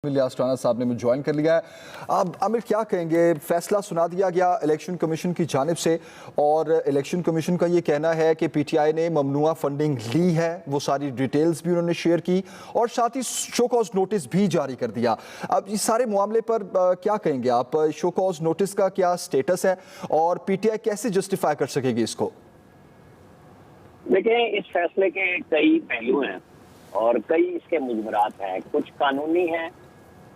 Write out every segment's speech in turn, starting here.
इलियास राणा साहब ने मुझे ज्वाइन कर लिया है। अब आमिर क्या कहेंगे, फैसला सुना दिया गया इलेक्शन कमीशन की जानिब से और इलेक्शन कमीशन का ये कहना है कि पीटीआई ने ममनुआ फंडिंग ली है, वो सारी डिटेल्स भी उन्होंने शेयर की और साथ ही शो कॉज नोटिस भी जारी कर दिया। अब इस सारे मामले पर क्या कहेंगे आप, शो कॉज नोटिस का क्या स्टेटस है और पीटीआई कैसे जस्टिफाई कर सकेगी इसको? देखिए, इस फैसले के कई पहलू हैं और कई इसके मुजमरात हैं। कुछ कानूनी हैं,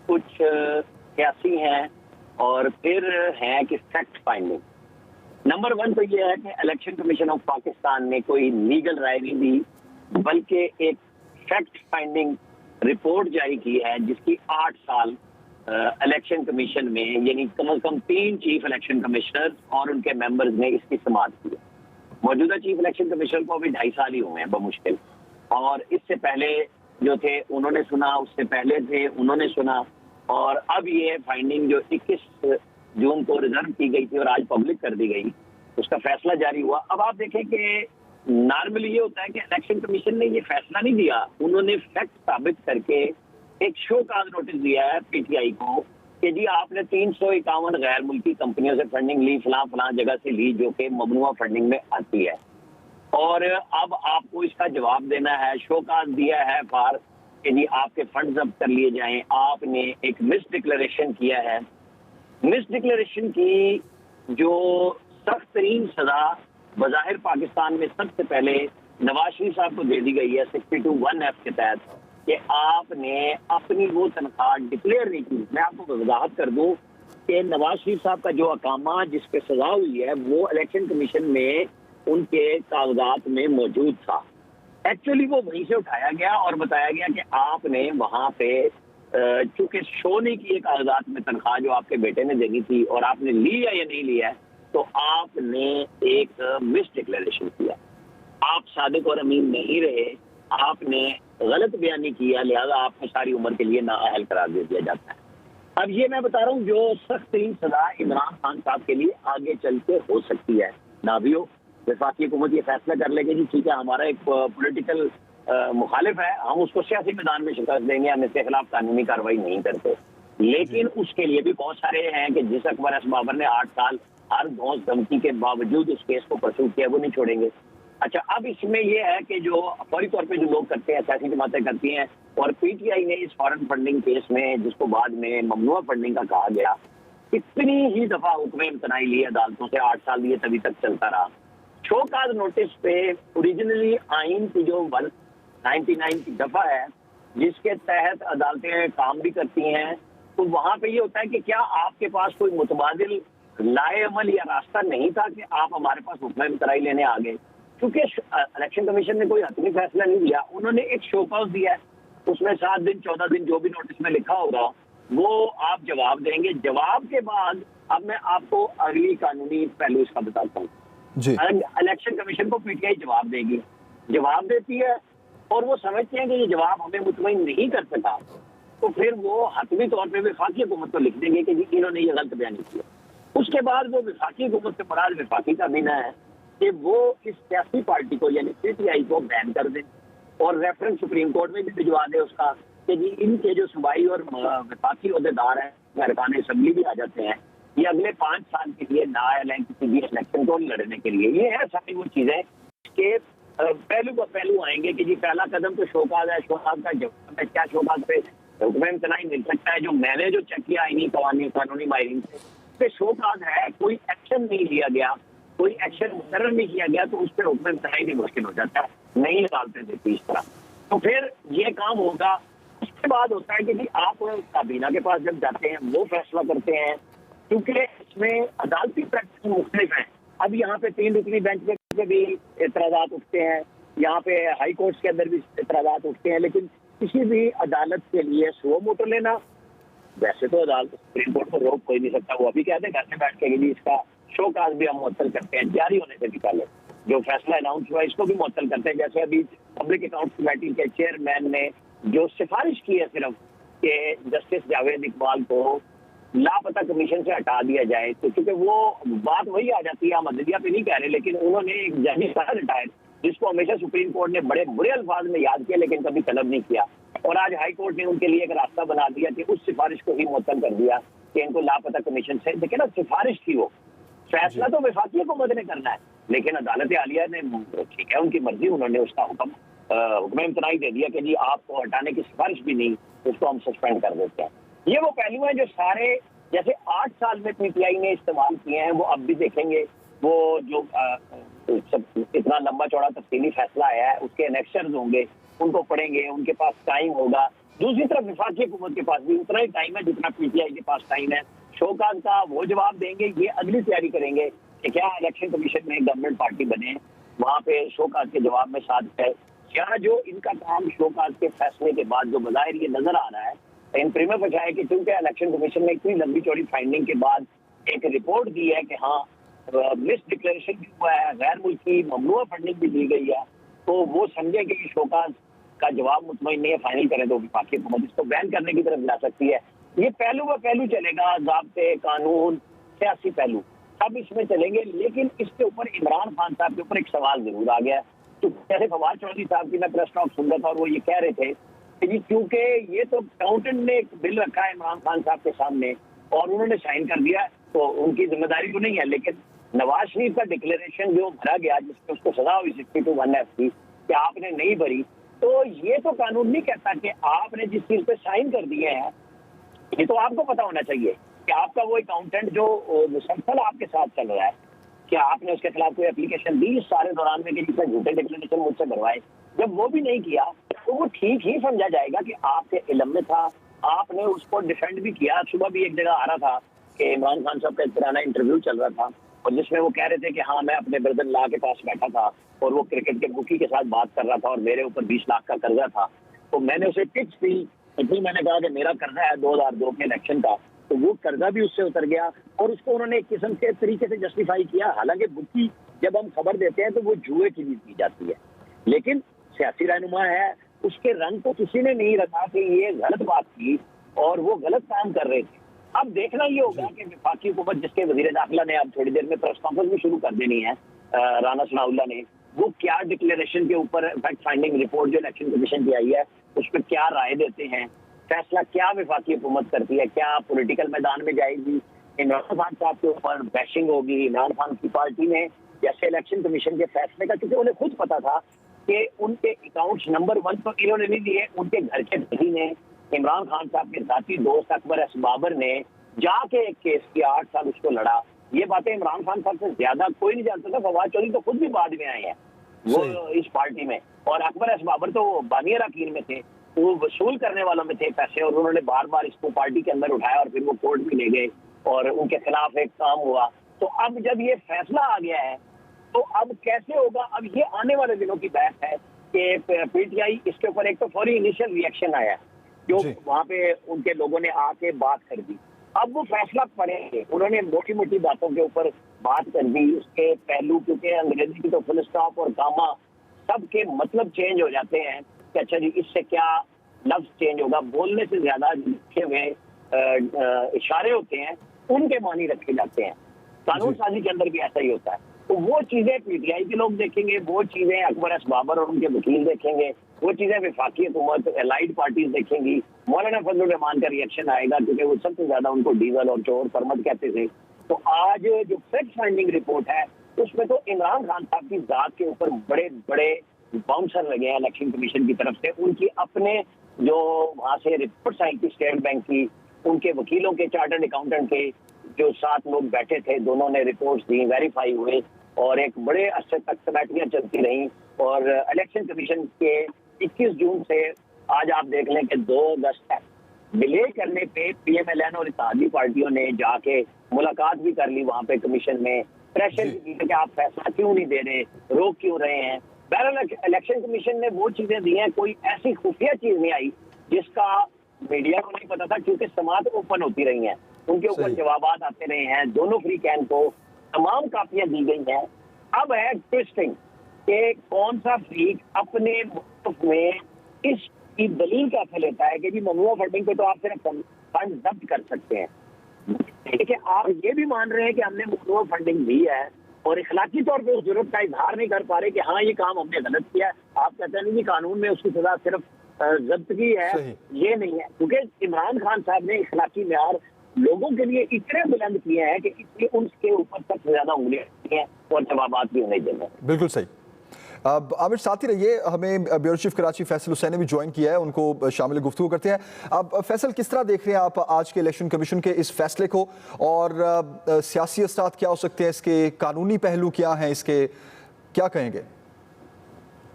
कुछ सियासी हैं और फिर है कि फैक्ट फाइंडिंग। नंबर 1 तो ये है कि इलेक्शन कमीशन ऑफ पाकिस्तान ने कोई लीगल राय नहीं दी, बल्कि एक फैक्ट फाइंडिंग रिपोर्ट जारी की है जिसकी 8 साल इलेक्शन कमीशन में, यानी कम से कम 3 चीफ इलेक्शन कमिश्नर और उनके मेंबर्स ने इसकी समाअत की है। मौजूदा चीफ इलेक्शन कमिश्नर को अभी 2.5 साल ही हुए हैं बमुश्किल, और इससे पहले जो थे उन्होंने सुना, उससे पहले थे उन्होंने सुना, और अब ये फाइंडिंग जो 21 जून को रिजर्व की गई थी और आज पब्लिक कर दी गई, उसका फैसला जारी हुआ। अब आप देखें कि नॉर्मली ये होता है कि इलेक्शन कमीशन ने ये फैसला नहीं दिया, उन्होंने फैक्ट साबित करके एक शो काज नोटिस दिया है पीटीआई को कि जी आपने 351 गैर मुल्की कंपनियों से फंडिंग ली, फलां जगह से ली, जो कि ममनुआ फंडिंग में आती है, और अब आपको इसका जवाब देना है। शो काज दिया है फॉर कि जी आपके फंड जब्त कर लिए जाएं। आपने एक मिस डिक्लेरेशन किया है। मिस डिक्लेरेशन की जो सख्त तरीन सजा बज़ाहिर पाकिस्तान में सबसे पहले नवाज शरीफ साहब को दे दी गई है 62(1)(f) के तहत कि आपने अपनी वो तनख्वाह डिक्लेयर नहीं की। मैं आपको वजाहत कर दूं कि नवाज शरीफ साहब का जो अकामा जिस पे सजा हुई है वो इलेक्शन कमीशन में उनके कागजात में मौजूद था। एक्चुअली वो वहीं से उठाया गया और बताया गया कि आपने वहां पे चूंकि शो नहीं किए कागजात में तनख्वाह जो आपके बेटे ने देनी थी और आपने लिया या नहीं लिया, तो आपने एक मिस डिक्लेरेशन किया। आप सादिक और अमीन नहीं रहे, आपने गलत बयानी किया, लिहाजा आपको सारी उम्र के लिए नाअहल करार दे दिया जाता है। अब ये मैं बता रहा हूँ जो सख्त तरीन सजा इमरान खान साहब के लिए आगे चल के हो सकती है, ना भी हो। वफाकी हुकूमत ये फैसला कर लेगी जी ठीक है, हमारा एक पॉलिटिकल मुखालिफ है, हम उसको सियासी मैदान में शिकस्त देंगे, हम इसके खिलाफ कानूनी कार्रवाई नहीं करते। लेकिन उसके लिए भी बहुत सारे हैं कि जिस अकबर एस बाबर ने 8 साल हर धौंस धमकी के बावजूद उस केस को परसू किया, वो नहीं छोड़ेंगे। अच्छा, अब इसमें यह है कि जो फौरी तौर पे जो लोग करते हैं, सियासी जमातें करती हैं, और पीटीआई ने इस फॉरेन फंडिंग केस में, जिसको बाद में ममनुआ फंडिंग का कहा गया, इतनी ही दफा हुक्म इम्तनाई ली अदालतों से, 8 साल लिए, तभी तक चलता रहा। शो काज नोटिस पे ओरिजिनली आइन की जो 199 की दफा है जिसके तहत अदालतें काम भी करती हैं, तो वहां पे ये होता है कि क्या आपके पास कोई मुतबादिल लाए अमल या रास्ता नहीं था कि आप हमारे पास हुक्म इम्तनाई लेने आ गए। क्योंकि इलेक्शन कमीशन ने कोई हतमी फैसला नहीं दिया, उन्होंने एक शो कॉज दिया है, उसमें 7 दिन 14 दिन जो भी नोटिस में लिखा होगा वो आप जवाब देंगे। जवाब के बाद अब मैं आपको अगली कानूनी पहलू इसका बताता हूँ। इलेक्शन कमीशन को पीटीआई जवाब देगी, जवाब देती है और वो समझते हैं कि ये जवाब हमें मुतमईन नहीं कर सका, तो फिर वो हतमी तौर पे वफाकी हुकूमत को लिख देंगे कि जी इन्होंने ये गलत बयानी किया। उसके बाद वो वफाकी हुकूमत से मुराद वफाकी का बीना है कि वो इस सियासी पार्टी को यानी पीटीआई को बैन कर दे और रेफरेंस सुप्रीम कोर्ट में भी भिजवा दे उसका कि जी इनके जो सूबाई और वफाकी ओहदेदार हैं, अरकान असेंबली भी आ जाते हैं, ये अगले 5 साल के लिए नाअहल हैं किसी भी इलेक्शन को लड़ने के लिए। ये है सारी वो चीजें के पहलू आएंगे कि जी पहला कदम तो शोकाज है, शोकाज का जवाब है, क्या शोकाज पे हुक्म इम्तनाई मिल सकता है। जो मैंने जो चेक किया आईनी कानूनी माहिरीन से शोकाज है, कोई एक्शन नहीं लिया गया, कोई एक्शन मुकर्रर नहीं किया गया, तो उस पर हुक्म इम्तनाई भी मुश्किल हो जाता है, नहीं अदालतें देती इस तरह। तो फिर ये काम होगा। उसके बाद होता है कि जी आप काबीना के पास जब जाते हैं वो फैसला करते हैं, क्योंकि इसमें अदालती प्रैक्टिस मुख्तलिफ है। अब यहाँ पे 3 रुकनी बेंच पे भी एतराजात उठते हैं, यहाँ पे हाई कोर्ट के अंदर भी एतराजात उठते हैं, लेकिन किसी भी अदालत के लिए सुओ मोटो लेना, वैसे तो अदालत सुप्रीम कोर्ट को रोक कोई नहीं सकता, वो अभी कहते हैं घर में बैठ के इसका शो काज भी हम मुअत्तल करते हैं, जारी होने से भी पहले जो फैसला अनाउंस हुआ इसको भी मुअत्तल करते हैं। जैसे अभी पब्लिक अकाउंट्स कमेटी के चेयरमैन ने जो सिफारिश की है सिर्फ कि जस्टिस जावेद इकबाल को लापता कमीशन से हटा दिया जाए, तो क्योंकि वो बात वही आ जाती है, हम अदलिया पे नहीं कह रहे, लेकिन उन्होंने एक जज रिटायर जिसको हमेशा सुप्रीम कोर्ट ने बड़े बुरे अल्फाज में याद किया लेकिन कभी तलब नहीं किया, और आज हाई कोर्ट ने उनके लिए एक रास्ता बना दिया कि उस सिफारिश को ही मुअत्तल कर दिया कि इनको लापता कमीशन से, देखिए ना सिफारिश थी वो, फैसला तो वफाकी हुकूमत ने करना है, लेकिन अदालत आलिया ने, ठीक है उनकी मर्जी, उन्होंने उसका हुक्म इम्तनाई दे दिया कि जी आपको हटाने की सिफारिश भी नहीं, उसको हम सस्पेंड कर देते हैं। ये वो पहलू है जो सारे जैसे 8 साल में पीटीआई ने इस्तेमाल किए हैं, वो अब भी देखेंगे। वो जो इतना लंबा चौड़ा तफसीली फैसला आया है, उसके एनेक्शंस होंगे, उनको पढ़ेंगे, उनके पास टाइम होगा। दूसरी तरफ वफाकी हुकूमत के पास भी उतना ही टाइम है जितना पीटीआई के पास टाइम है। शोकाज का वो जवाब देंगे, ये अगली तैयारी करेंगे कि क्या इलेक्शन कमीशन में गवर्नमेंट पार्टी बने, वहां पे शोकाज के जवाब में साथ है क्या। जो इनका काम शोकाज के फैसले के बाद जो बज़ाहिर ये नजर आ रहा है इन प्रीमियर पर है कि क्योंकि इलेक्शन कमीशन ने इतनी लंबी चौड़ी फाइंडिंग के बाद एक रिपोर्ट दी है कि हाँ मिस डिक्लेरेशन भी हुआ है, गैर मुल्की ममनुआ फंडिंग भी दी गई है, तो वो समझे कि शोकाज का जवाब मुतमईन नहीं है, फाइनल करें तो विफाकी हुकूमत इसको बैन करने की तरफ ला सकती है। ये पहलू व पहलू चलेगा, ज़ाब्ते, कानून, सियासी पहलू सब इसमें चलेंगे। लेकिन इसके ऊपर इमरान खान साहब के ऊपर एक सवाल जरूर आ गया। तो जैसे फवाद चौधरी साहब की मैं प्रेस टॉक सुन रहा था और वो ये कह रहे थे कि जी क्योंकि ये तो अकाउंटेंट ने एक बिल रखा है इमरान खान साहब के सामने और उन्होंने साइन कर दिया, तो उनकी जिम्मेदारी तो नहीं है। लेकिन नवाज शरीफ का डिक्लेरेशन जो भरा गया जिसमें उसको सजा हुई 62(1)(f की कि आपने नहीं भरी, तो ये तो कानून नहीं कहता कि आपने जिस चीज पे साइन कर दिए हैं, ये तो आपको पता होना चाहिए कि आपका वो अकाउंटेंट जो मुसलसल आपके साथ चल रहा है, क्या आपने उसके खिलाफ कोई एप्लीकेशन दी इस सारे दौरान में कि जिसने झूठे डिक्लेरेशन मुझसे भरवाए। जब वो भी नहीं किया तो वो ठीक ही समझा जाएगा कि आपके इल्म में था, आपने उसको डिफेंड भी किया। सुबह भी एक जगह आ रहा था कि इमरान खान साहब का एक पुराना इंटरव्यू चल रहा था और जिसमें वो कह रहे थे कि हाँ मैं अपने ब्रदर ला के पास बैठा था और वो क्रिकेट के बुकी के साथ बात कर रहा था और मेरे ऊपर 20 लाख का कर्जा था, तो मैंने उसे टिप्स दी, इतनी मैंने कहा कि मेरा कर्जा है 2002 के इलेक्शन का, तो वो कर्जा भी उससे उतर गया और उसको उन्होंने एक किस्म के तरीके से जस्टिफाई किया। हालांकि बुकी जब हम खबर देते हैं तो वो जुए की भी दी जाती है, लेकिन सियासी रहनुमा है, उसके रंग को किसी ने नहीं रखा कि ये गलत बात थी और वो गलत काम कर रहे थे। अब देखना ये होगा कि वफाकी हुकूमत जिसके वजीर दाखिला ने अब थोड़ी देर में प्रेस कॉन्फ्रेंस भी शुरू कर देनी है, राना सनाउल्लाह ने, वो क्या डिक्लेरेशन के ऊपर फैक्ट फाइंडिंग रिपोर्ट जो इलेक्शन कमीशन की आई है उस पर क्या राय देते हैं, फैसला क्या वफाकी हुकूमत करती है, क्या पॉलिटिकल मैदान में जाएगी, इमरान खान साहब के ऊपर बैशिंग होगी, इमरान खान की पार्टी ने जैसे इलेक्शन कमीशन के फैसले का, क्योंकि उन्हें खुद पता था कि उनके अकाउंट्स नंबर 1 तो इन्होंने नहीं दिए, उनके घर के दही ने, इमरान खान साहब के साथी दोस्त अकबर एस बाबर ने जाके एक केस किया, 8 साल उसको लड़ा। ये बातें इमरान खान साहब से ज्यादा कोई नहीं जानता था। फवाद चौधरी तो खुद भी बाद में आए हैं वो इस पार्टी में, और अकबर एस बाबर तो बानिया अकील में थे, वो वसूल करने वालों में थे पैसे, और उन्होंने बार बार इसको पार्टी के अंदर उठाया और फिर वो कोर्ट भी ले गए और उनके खिलाफ एक काम हुआ। तो अब जब ये फैसला आ गया है तो अब कैसे होगा, अब ये आने वाले दिनों की बात है कि पीटीआई इसके ऊपर एक तो फौरी इनिशियल रिएक्शन आया जो वहां पे उनके लोगों ने आके बात कर दी। अब वो फैसला पड़ेंगे, उन्होंने मोटी मोटी बातों के ऊपर बात कर दी, उसके पहलू क्योंकि अंग्रेजी की तो फुल स्टॉप और कामा सबके मतलब चेंज हो जाते हैं कि अच्छा जी इससे क्या लफ्ज चेंज होगा, बोलने से ज्यादा लिखे हुए इशारे होते हैं उनके मानी रखे जाते हैं। कानून साजी के अंदर भी ऐसा ही होता है। तो वो चीजें पीटीआई के लोग देखेंगे, वो चीजें अकबर एस बाबर और उनके वकील देखेंगे, वो चीजें वफाकी हुकूमत एलाइड पार्टीज देखेंगी। मौलाना फजलुर रहमान का रिएक्शन आएगा क्योंकि वो सबसे ज्यादा उनको डीजल और चोर परमत कहते थे। तो आज जो फैक्ट फाइंडिंग रिपोर्ट है उसमें तो इमरान खान साहब की जात के ऊपर बड़े बड़े बाउंसर लगे हैं इलेक्शन कमीशन की तरफ से। उनकी अपने जो वहां से रिपोर्ट्स आई थी स्टेट बैंक की, उनके वकीलों के, चार्टर्ड अकाउंटेंट के जो 7 लोग बैठे थे, दोनों ने रिपोर्ट्स दी, वेरीफाई हुए और एक बड़े अरसे तक कमेटियां चलती रहीं। और इलेक्शन कमीशन के 21 जून से आज आप देख लें कि 2 अगस्त तक डिले करने पे पीएमएलएन और इत्तेहादी पार्टियों ने जाके मुलाकात भी कर ली वहां पे कमीशन में, प्रेशर भी किया कि आप फैसला क्यों नहीं दे रहे, रोक क्यों रहे हैं। बहरहाल इलेक्शन कमीशन ने वो चीजें दी हैं, कोई ऐसी खुफिया चीज नहीं आई जिसका मीडिया को नहीं पता था, क्योंकि समात ओपन होती रही हैं, उनके ऊपर जवाबात आते रहे हैं। दोनों फ्री कैन को तमाम कापियां दी गई हैं। अब है ट्विस्टिंग कि कौन सा फ्रीक अपने मुल्क में इसकी दलील कैसे लेता है कि जी ममनुआ फंडिंग पे तो आप सिर्फ फंड जब्त कर सकते हैं, लेकिन आप ये भी मान रहे हैं कि हमने ममनुआ फंडिंग दी है और इखलाकी तौर पर उस जरूरत का इजहार नहीं कर पा रहे कि हाँ ये काम हमने गलत किया है। आप कहते हैं नहीं कानून में उसकी सजा सिर्फ जब्तगी है, सही। ये नहीं है। क्योंकि इमरान खान साहब ने इखलाकी मेयार लोगों के लिए इतने बुलंद किए हैं कि इसलिए उनके ऊपर सबसे ज्यादा उंगलियां की हैं और जवाबात भी उन्हें देने। बिल्कुल सही। अब आमिर साथ ही रहिए, हमें ब्यूरो चीफ कराची फैसल हुसैन ने भी ज्वाइन किया है, उनको शामिल गुफ्तगू करते हैं। अब फैसल, किस तरह देख रहे हैं आप आज के इलेक्शन कमीशन के इस फैसले को, और सियासी असरात क्या हो सकते हैं इसके, कानूनी पहलू क्या हैं इसके, क्या कहेंगे?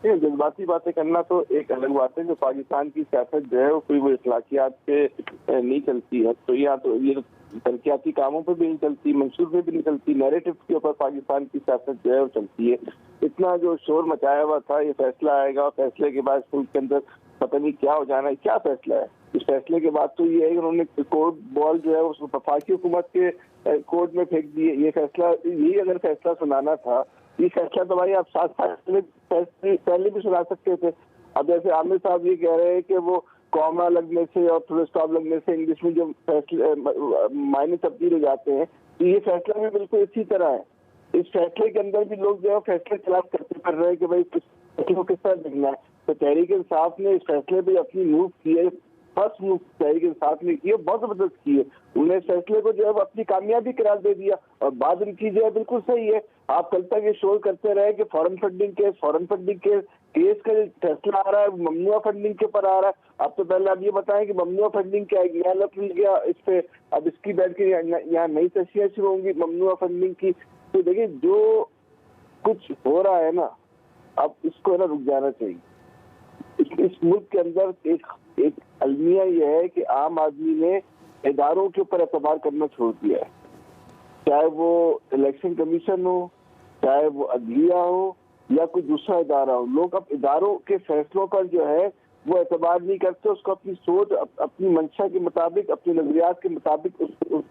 ये जज्बाती बातें करना तो एक अलग बात है। जो पाकिस्तान की सियासत जो है वो कोई वो इखलाकियात पे नहीं चलती है, तो या तो ये तरक्याती कामों पे भी नहीं चलती, मंशूर पे भी नहीं चलती, नैरेटिव के ऊपर पाकिस्तान की सियासत जो है वो चलती है। इतना जो शोर मचाया हुआ था, ये फैसला आएगा, फैसले के बाद मुल्क के अंदर पता नहीं क्या हो जाना है, क्या फैसला है। इस फैसले के बाद तो ये है कि उन्होंने कोर्ट बॉल जो है उसको वफाकी हुकूमत के कोर्ट में फेंक दिए। ये फैसला, यही अगर फैसला सुनाना था, ये फैसला तो भाई आप 7 साल पहले भी सुना सकते थे। अब जैसे आमिर साहब ये कह रहे हैं कि वो कॉमा लगने से और फुल स्टॉप लगने से इंग्लिश में जो फैसले मायने तब्दील हो जाते हैं, तो ये फैसला भी बिल्कुल इसी तरह है। इस फैसले के अंदर भी लोग जो है फैसले तलाश करते कर रहे हैं कि भाई फैसले को किस तरह देखना है। तो तहरीक इंसाफ ने इस फैसले पे अपनी मूव की है, फर्स्ट मूव तहरीक इंसाफ ने की है, बहुत जबरदस्त की है। उन्होंने इस फैसले को जो है अपनी कामयाबी करार दे दिया, और बात उनकी जो है बिल्कुल सही है। आप कल तक ये शोर करते रहे कि फॉरेन फंडिंग केस का जो फैसला आ रहा है ममनुआ फंडिंग के ऊपर आ रहा है। आप तो पहले आप ये बताएं कि ममनुआ फंडिंग क्या है, नया लफ्ज मिल गया इस पे, अब इसकी बैठ के यहाँ नई तशरीह शुरू होंगी ममनुआ फंडिंग की। तो देखिए जो कुछ हो रहा है ना, अब इसको ना रुक जाना चाहिए। इस मुल्क के अंदर एक अलमिया यह है कि आम आदमी ने इदारों के ऊपर एतबार करना छोड़ दिया है, चाहे वो इलेक्शन कमीशन हो, चाहे वो अदलिया हो या कोई दूसरा इदारा हो। लोग अब इदारों के फैसलों पर जो है वो एतबार नहीं करते, उसको अपनी सोच, अपनी मंशा के मुताबिक, अपने नजरियात के मुताबिक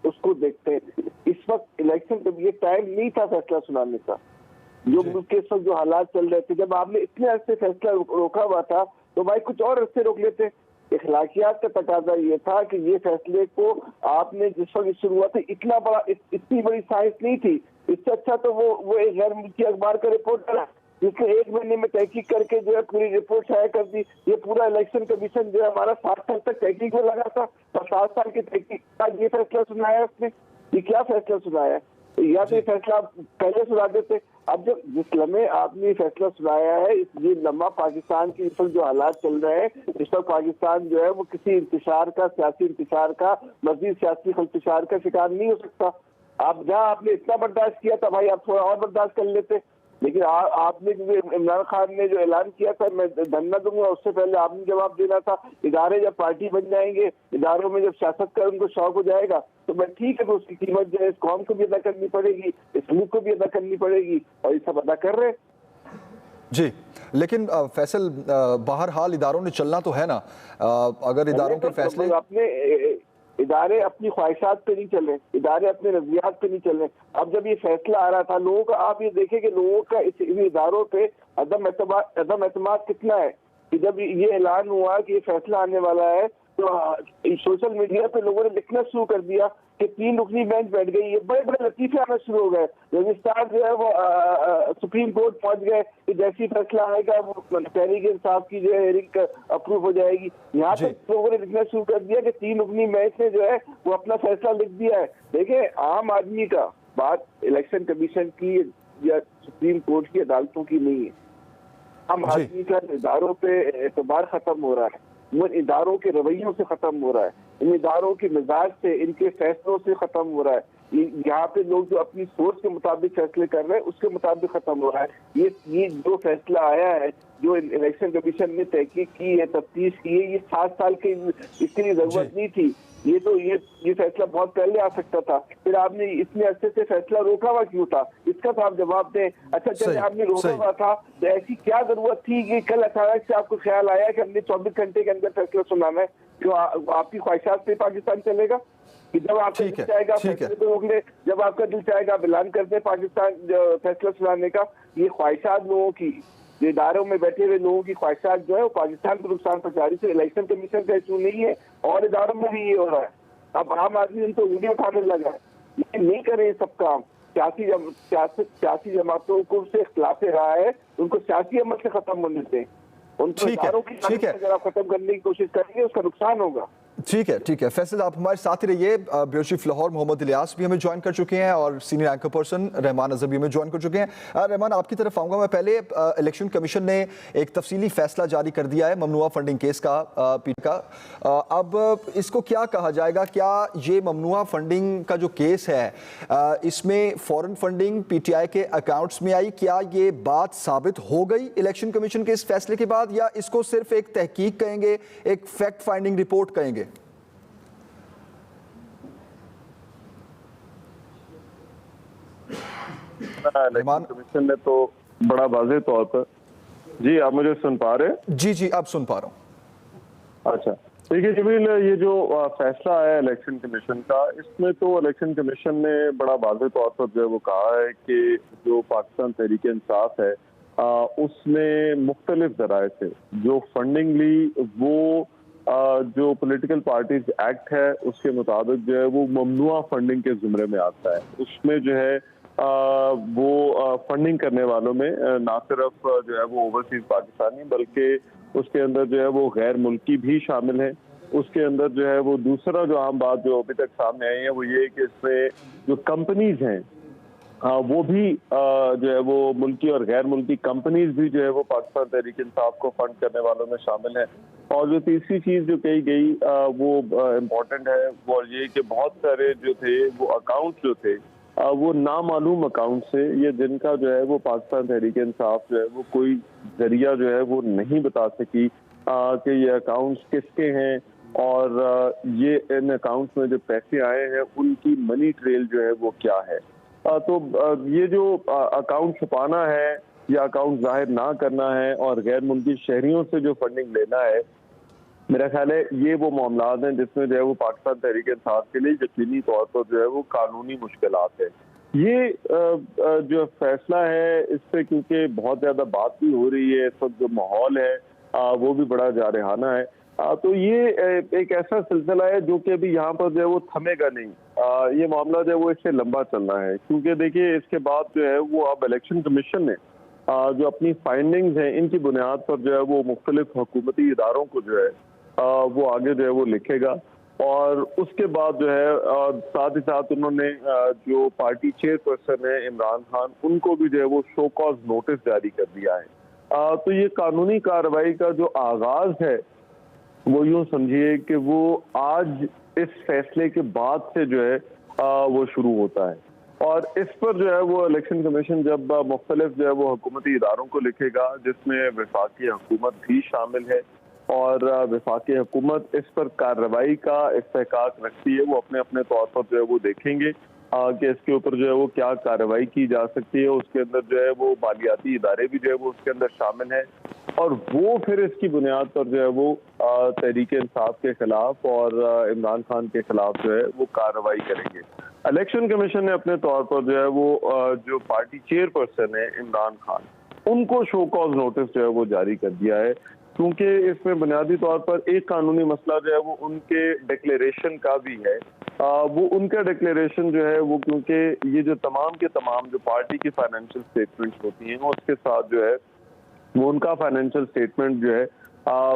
उसको देखते हैं। इस वक्त इलेक्शन ये टाइम नहीं था फैसला सुनाने का। जो मुल्क के इस वक्त जो हालात चल रहे थे, जब आपने इतने अरसे फैसला रोका हुआ था तो भाई कुछ और रस्ते रोक लेते। इखलाकियात का तकाजा ये था कि ये फैसले को आपने जिस वक्त शुरुआत इतना बड़ा इतनी बड़ी साइंस नहीं थी। इससे अच्छा तो वो एक गैर मुल्की अखबार का रिपोर्टर जिसने 1 महीने में तहकीक करके जो है पूरी रिपोर्ट शाया कर दी। ये पूरा इलेक्शन कमीशन जो है हमारा 7 साल तक तहकीक में लगा था, और 7 साल की तहकीक का ये फैसला सुनाया उसने। ये क्या फैसला सुनाया है? या तो ये फैसला पहले सुना देते। अब जब जिस लम्हे आपने फैसला सुनाया है, ये लम्हा पाकिस्तान के इस वक्त जो हालात चल रहे हैं, इस वक्त पाकिस्तान जो है वो किसी इंतशार का, सियासी इंतशार का, मजीद सियासी इंतशार का शिकार नहीं हो सकता। आप जहाँ आपने इतना बर्दाश्त किया था भाई, आप थोड़ा और बर्दाश्त कर लेते। लेकिन आपने इमरान खान ने जो ऐलान किया था, मैं धन्यवाद दूंगा, उससे पहले आपने जवाब देना था। इदारे जब पार्टी बन जाएंगे, इदारों में जब सियासत का उनको शौक हो जाएगा, तो मैं ठीक है, तो उसकी कीमत जो है इस कौम को भी अदा करनी पड़ेगी, इस मुल्क को भी अदा करनी पड़ेगी, और ये सब अदा कर रहे हैं। जी, लेकिन फैसल, बहरहाल इदारों ने चलना तो है ना। अगर इदारों के फैसले, अपने इदारे अपनी ख्वाहिशात पे नहीं चले, इदारे अपने नजरियात पे नहीं चले। अब जब ये फैसला आ रहा था लोगों का, आप ये देखें कि लोगों का इन इदारों पे अदम एतमाद कितना है। कि जब ये ऐलान हुआ कि ये फैसला आने वाला है, तो सोशल मीडिया पे लोगों ने लिखना शुरू कर दिया कि 3 रुकनी बेंच बैठ गई। ये बड़े बड़े लतीफे आना शुरू हो गए। रजिस्ट्रार जो है वो सुप्रीम कोर्ट पहुंच गए कि जैसी फैसला आएगा वो तहरीक इंसाफ की जो है हेयरिंग अप्रूव हो जाएगी। यहाँ तक लोगों ने लिखना शुरू कर दिया कि 3 रुकनी बेंच ने जो है वो अपना फैसला लिख दिया है। देखिए, आम आदमी का बात इलेक्शन कमीशन की या सुप्रीम कोर्ट की अदालतों की नहीं है। आम आदमी का इदारों पे एतबार खत्म हो रहा है, वो इदारों के रवैयों से खत्म हो रहा है, इन इदारों के मिजाज से, इनके फैसलों से खत्म हो रहा है। यहाँ पे लोग जो अपनी सोच के मुताबिक फैसले कर रहे हैं उसके मुताबिक खत्म हो रहा है। ये जो फैसला आया है, जो इलेक्शन कमीशन ने तहकीक की है, तफ्तीश की है, ये 7 साल की इसके लिए जरूरत नहीं थी। ये फैसला बहुत पहले आ सकता था। फिर आपने इतने अरसे से फैसला रोका हुआ क्यों था? इसका तो आप जवाब दें। अच्छा, चलिए आपने रोका हुआ था तो ऐसी क्या जरूरत थी कि कल अचानक से आपको ख्याल आया कि हमने 24 घंटे के अंदर फैसला सुनाना है? जो आपकी ख्वाहिशात पे पाकिस्तान चलेगा कि जब आपका दिल चाहेगा फैसले पे रोक ले, जब आपका दिल चाहेगा ऐलान कर दे पाकिस्तान फैसला सुनाने का। ये ख्वाहिशात लोगों की, जो इदारों में बैठे हुए लोगों की ख्वाहिशात जो है वो पाकिस्तान को नुकसान पहुंचा रही है। इलेक्शन कमीशन का इशू नहीं है, और इदारों में भी ये हो रहा है। अब आम आदमी उनको उंगली उठाने लगा है। ये नहीं करे सब काम। सियासी जमातों को से इख्तिलाफ रहा है, उनको सियासी अमल से खत्म होने दें। उन प्रचारों की अगर आप खत्म करने की कोशिश करेंगे उसका नुकसान होगा। ठीक है फैसल, आप हमारे साथ ही रहिए। ब्यूरो चीफ लाहौर मोहम्मद इलियास भी हमें ज्वाइन कर चुके हैं और senior anchor person Rahman Azhar भी हमें ज्वाइन कर चुके हैं। रहमान, आपकी तरफ आऊँगा मैं। पहले इलेक्शन कमीशन ने एक तफसीली फैसला जारी कर दिया है ममनुआ फंडिंग केस का, पीट का। अब इसको क्या कहा जाएगा? क्या ये ममनुआ फंडिंग का जो केस है इसमें फॉरेन फंडिंग PTI के अकाउंट्स में आई, क्या ये बात साबित हो गई इलेक्शन कमीशन के इस फैसले के बाद, या इसको सिर्फ एक तहकीक कहेंगे, एक फैक्ट फाइंडिंग रिपोर्ट कहेंगे? इलेक्शन कमीशन ने तो बड़ा वाज़ेह तौर पर, जी आप मुझे सुन पा रहे हैं? जी अब सुन पा रहा हूँ। अच्छा, देखिए जमील, ये जो फैसला आया इलेक्शन कमीशन का, इसमें तो इलेक्शन कमीशन ने बड़ा वाज़ेह तौर पर जो है वो कहा है कि जो पाकिस्तान तहरीक इंसाफ है उसने मुख्तलिफ ज़राए से जो फंडिंग ली वो जो पॉलिटिकल पार्टीज एक्ट है उसके मुताबिक जो है वो ममनुआ फंडिंग के ज़ुमरे में आता है। उसमें जो है वो फंडिंग करने वालों में ना सिर्फ जो है वो ओवरसीज पाकिस्तानी बल्कि उसके अंदर जो है वो गैर मुल्की भी शामिल है। उसके अंदर जो है वो दूसरा जो आम बात जो अभी तक सामने आई है वो ये कि इसमें जो कंपनीज हैं वो भी जो है वो मुल्की और गैर मुल्की कंपनीज भी जो है वो पाकिस्तान तहरीक इंसाफ को फंड करने वालों में शामिल है। और जो तीसरी चीज जो कही गई वो इम्पोर्टेंट है, वो ये कि बहुत सारे जो थे वो अकाउंट जो थे वो नामालूम अकाउंट से, ये जिनका जो है वो पाकिस्तान तहरीक इंसाफ जो है वो कोई जरिया जो है वो नहीं बता सकी कि ये अकाउंट्स किसके हैं और ये इन अकाउंट्स में जो पैसे आए हैं उनकी मनी ट्रेल जो है वो क्या है। तो ये जो अकाउंट छुपाना है या अकाउंट जाहिर ना करना है और गैर मुल्की शहरियों से जो फंडिंग लेना है, मेरा ख्याल है ये वो मामलात हैं जिसमें जो है वो पाकिस्तान तहरीक इंसाफ के लिए यकीनी तौर पर जो है वो कानूनी मुश्किलात है। ये जो फैसला है इस पे क्योंकि बहुत ज्यादा बात भी हो रही है, इस वक्त जो माहौल है वो भी बड़ा जारहाना है, तो ये एक ऐसा सिलसिला है जो कि अभी यहाँ पर जो है वो थमेगा नहीं। ये मामला जो है वो इससे लंबा चलना है क्योंकि देखिए इसके बाद जो है वो अब इलेक्शन कमीशन ने जो अपनी फाइंडिंग्स हैं इनकी बुनियाद पर जो है वो मुख्तलिफ हुकूमती इदारों को जो है वो आगे जो है वो लिखेगा और उसके बाद जो है साथ ही साथ उन्होंने जो पार्टी चेयरपर्सन है इमरान खान, उनको भी जो है वो शो कॉज नोटिस जारी कर दिया है। तो ये कानूनी कार्रवाई का जो आगाज है वो यूं समझिए कि वो आज इस फैसले के बाद से जो है वो शुरू होता है और इस पर जो है वो इलेक्शन कमीशन जब मुख्तलिफ जो है वो हुकूमती इदारों को लिखेगा जिसमें वफाकी हुकूमत भी शामिल है और वफाकी हुकूमत इस पर कार्रवाई का इस्तेहकाक रखती है, वो अपने अपने तौर पर जो है वो देखेंगे कि इसके ऊपर जो है वो क्या कार्रवाई की जा सकती है। उसके अंदर जो है वो मालियाती इदारे भी जो है वो उसके अंदर शामिल है और वो फिर इसकी बुनियाद पर जो है वो तहरीक इंसाफ के खिलाफ और इमरान खान के खिलाफ जो है वो कार्रवाई करेंगे। इलेक्शन कमीशन ने अपने तौर पर जो है वो जो पार्टी चेयरपर्सन है इमरान खान, उनको शो कॉज नोटिस जो है वो जारी कर दिया है क्योंकि इसमें बुनियादी तौर पर एक कानूनी मसला जो है वो उनके डिक्लेरेशन का भी है। वो उनका डिक्लेरेशन जो है वो क्योंकि ये जो तमाम के तमाम जो पार्टी की फाइनेंशियल स्टेटमेंट्स होती हैं उसके साथ जो है वो उनका फाइनेंशियल स्टेटमेंट जो है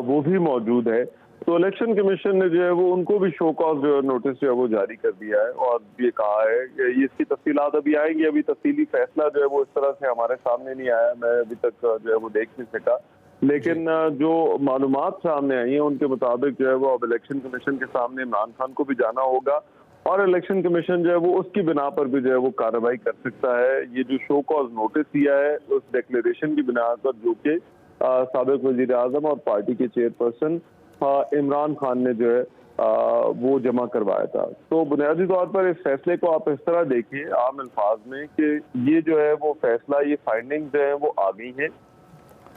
वो भी मौजूद है। तो इलेक्शन कमीशन ने जो है वो उनको भी शो कॉज जो है नोटिस जो है वो जारी कर दिया है और ये कहा है कि इसकी तफसीलात अभी आएंगी, अभी तफसीली फैसला जो है वो इस तरह से हमारे सामने नहीं आया, मैं अभी तक जो है वो देख नहीं सका, लेकिन जो मालूमात सामने आई हैं उनके मुताबिक जो है वो अब इलेक्शन कमीशन के सामने इमरान खान को भी जाना होगा और इलेक्शन कमीशन जो है वो उसकी बिना पर भी जो है वो कार्रवाई कर सकता है। ये जो शो कॉज नोटिस दिया है उस डिक्लेरेशन की बिना पर जो कि साबिक वजीर आजम और पार्टी के चेयरपर्सन इमरान खान ने जो है वो जमा करवाया था। तो बुनियादी तौर पर इस फैसले को आप इस तरह देखिए आम अल्फाज में कि ये जो है वो फैसला, ये फाइंडिंग जो है वो आ गई है।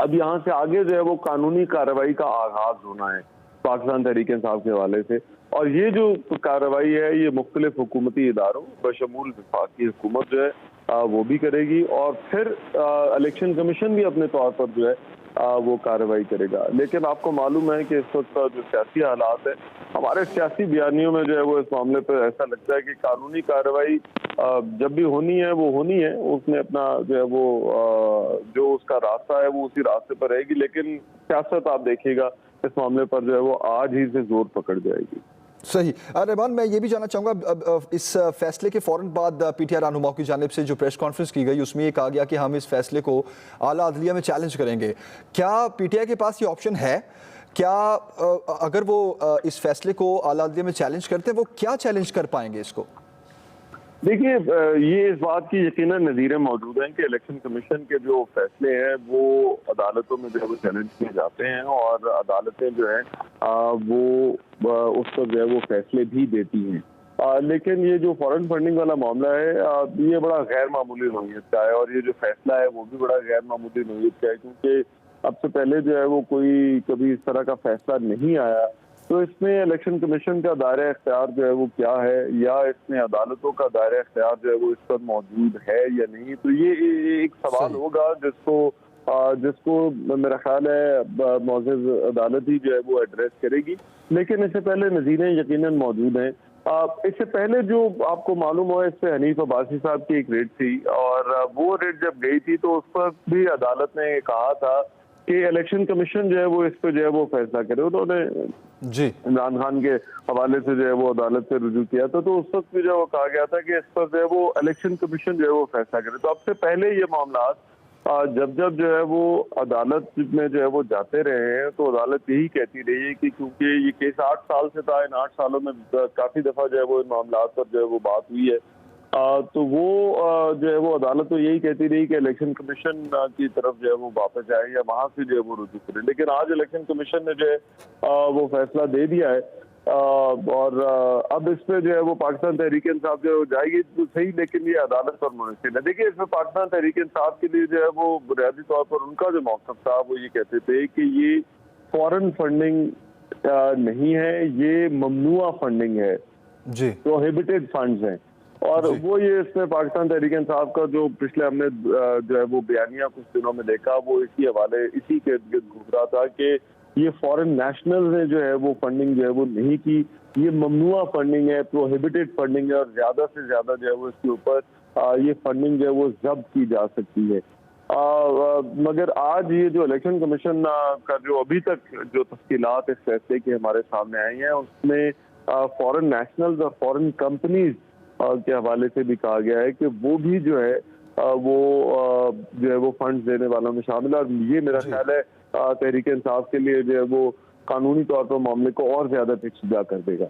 अब यहाँ से आगे जो है वो कानूनी कार्रवाई का आगाज होना है पाकिस्तान तहरीक इंसाफ के हवाले से और ये जो कार्रवाई है ये मुख्तलिफ हुकूमती इदारों बशमूल वफाकी हुकूमत जो है वो भी करेगी और फिर इलेक्शन कमीशन भी अपने तौर पर जो है वो कार्रवाई करेगा। लेकिन आपको मालूम है कि इस वक्त जो सियासी हालात है, हमारे सियासी बयानियों में जो है वो इस मामले पर ऐसा लगता है कि कानूनी कार्रवाई जब भी होनी है वो होनी है, उसने अपना जो है वो जो उसका रास्ता है वो उसी रास्ते पर रहेगी। लेकिन सियासत आप देखिएगा इस मामले पर जो है वो आज ही से जोर पकड़ जाएगी। सही। रहमान, मैं ये भी जानना चाहूँगा, अब इस फैसले के फौरन बाद पीटीआई रहनुमाओं की जानिब से जो प्रेस कॉन्फ्रेंस की गई उसमें ये कहा गया कि हम इस फैसले को आला अदलिया में चैलेंज करेंगे। क्या पीटीआई के पास ये ऑप्शन है? क्या अगर वो इस फैसले को आला अदलिया में चैलेंज करते हैं, वो क्या चैलेंज कर पाएंगे इसको? देखिए, ये इस बात की यकीनन नज़ीरें मौजूद हैं कि इलेक्शन कमीशन के जो फैसले हैं वो अदालतों में जो है वो चैलेंज किए जाते हैं और अदालतें जो है वो उस पर जो है वो फैसले भी देती हैं। लेकिन ये जो फॉरेन फंडिंग वाला मामला है, ये बड़ा गैर मामूली नौइयत का है और ये जो फैसला है वो भी बड़ा गैर मामूली नौइयत का है, क्योंकि अब से पहले जो है वो कोई कभी इस तरह का फैसला नहीं आया। तो इसमें इलेक्शन कमीशन का दायरा इख्तियार जो है वो क्या है, या इसमें अदालतों का दायरा इख्तियार जो है वो इस पर मौजूद है या नहीं, तो ये एक सवाल होगा जिसको मेरा ख्याल है मौजूद अदालत ही जो है वो एड्रेस करेगी। लेकिन इससे पहले नज़ीरें यकीनन मौजूद हैं। इससे पहले जो आपको मालूम हो, इस पे हनीफ अब्बासी साहब की एक रेड थी और वो रेड जब गई थी तो उस पर भी अदालत ने कहा था कि इलेक्शन कमीशन जो है वो इस पर जो है वो फैसला करे। उन्होंने जी इमरान खान के हवाले से जो है वो अदालत से रुजू किया था, तो उस वक्त भी जो है वो कहा गया था कि इस पर जो है वो इलेक्शन कमीशन जो है वो फैसला करे। तो अब से पहले ये मामला जब जो है वो अदालत में जो है वो जाते रहे हैं, तो अदालत यही कहती रही है कि क्योंकि ये केस 8 साल से था, इन 8 सालों में काफी दफा जो है वो इन मामला पर जो है वो बात हुई है, तो वो जो है वो अदालत तो यही कहती रही कि इलेक्शन कमीशन की तरफ जो है वो वापस जाए या वहां से जो है वो रुजू करें। लेकिन आज इलेक्शन कमीशन ने जो है वो फैसला दे दिया है और अब इस पे जो है वो पाकिस्तान तहरीक इंसाफ जो जाएगी तो सही, लेकिन ये अदालत पर मुनसिब है। देखिए, इसमें पाकिस्तान तहरीक इंसाफ के लिए जो है वो बुनियादी तौर पर उनका जो मौक़िफ़ था वो ये कहते थे कि ये फॉरेन फंडिंग नहीं है, ये ममनुआ फंडिंग है, जी, प्रोहिबिटेड फंड्स हैं। और वो ये इसमें पाकिस्तान तहरीक इंसाफ का जो पिछले हमने जो है वो बयानिया कुछ दिनों में देखा, वो इसी हवाले इसी के इर्द गिर्द घूम रहा था कि ये फॉरेन नेशनल्स ने जो है वो फंडिंग जो है वो नहीं की, ये ममनुआ फंडिंग है, प्रोहिबिटेड फंडिंग है और ज्यादा से ज्यादा जो है वो इसके ऊपर ये फंडिंग जो है वो जब्त की जा सकती है। मगर आज ये जो इलेक्शन कमीशन का जो अभी तक जो तफसीलात इस फैसले के हमारे सामने आई हैं, उसमें फॉरेन नेशनल्स और फॉरेन कंपनीज के हवाले से भी कहा गया है कि वो भी जो है वो जो है वो फंड्स देने वालों में शामिल है। और ये मेरा ख्याल है तहरीक इंसाफ के लिए जो है वो कानूनी तौर पर मामले को और ज्यादा पेचीदा कर देगा।